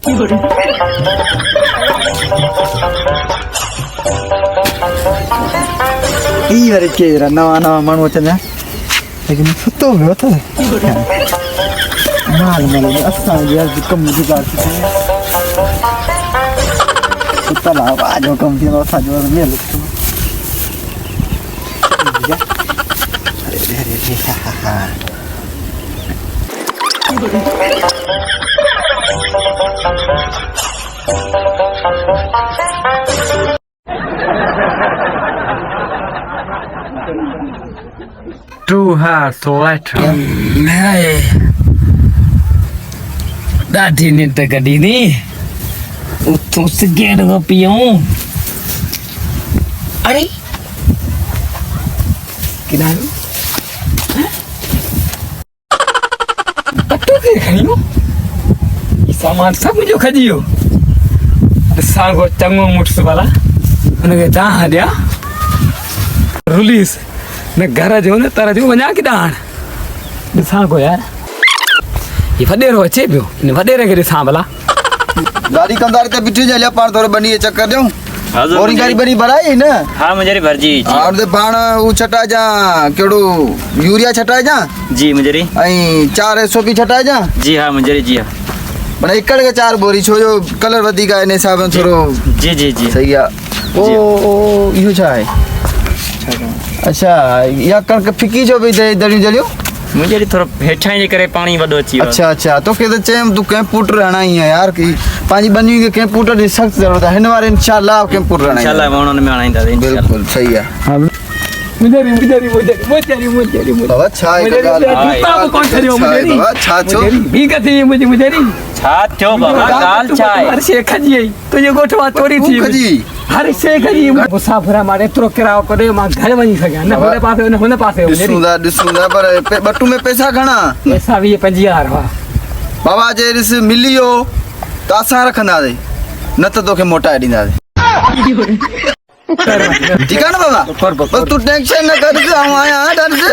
बार के नवा नवा मन होता है लेकिन तो होता है माल माल अच्छा यार कम जुगाड़ कुत्ता ला आज कम से था जो मैं लगता अरे Too hard to light. Này đã thì nên tới cái đi đi tôi sẽ nghe được không pion अरे किधर पट्टू दे खड़ी हो ये सामान सब मुझे खजियो सांगो चंगो मुट्स वाला उन्हें जहाँ दिया रुलीस न घर जो न तारा जो वञा की दाण ॾिसां को यार ये वॾेरो अचे पियो इन वॾेरे खे ॾिसां भला गाड़ी कंदार ते बिठी जा लिया पाण थोरो बनी चक्कर देऊं और गाड़ी बनी भराई न हां मुंजरी भरजी और दे पाण उ छटा जा केड़ो यूरिया छटा जा जी मुंजरी आई 4 एसओपी छटा जा जी हां मुंजरी जी पण एकड़ के 4 बोरी छो जो कलर वधी का इन हिसाब में थोरो जी जी जी सही है ओ यो छा है अच्छा या कणक फिकी जो भी दड़ी जलियो मुंजरी थोरो हेठाई जे करे पानी वडो अची अच्छा अच्छा तो के चेम तू कंप्यूटर रहना ही है यार की पांजी बनी के कंप्यूटर की सख्त जरूरत है हिन बार इंशाल्लाह कंप्यूटर रहना इंशाल्लाह वणन में आणाइंदा बिल्कुल सही है मुझे बाबा छा कौन करियो मुझे बाबा छा छो भी कथी मुझे छा थियो बाबा गाल छा है हर शे खजी तुझे गोठवा तोड़ी थी खजी हर शे खजी मुसाफिर मारे एतरो किरायो करे मां घर वनी सका न होरे पासे न हुन पासे दिसूंदा पर बटू में पैसा घणा पैसा भी 25000 हुआ बाबा जे रिस मिलियो तो असां रखंदासीं न त तोखे मोटाए ॾींदासीं ठीक है ना बाबा बस तू टेंशन न कर आऊं आया डर से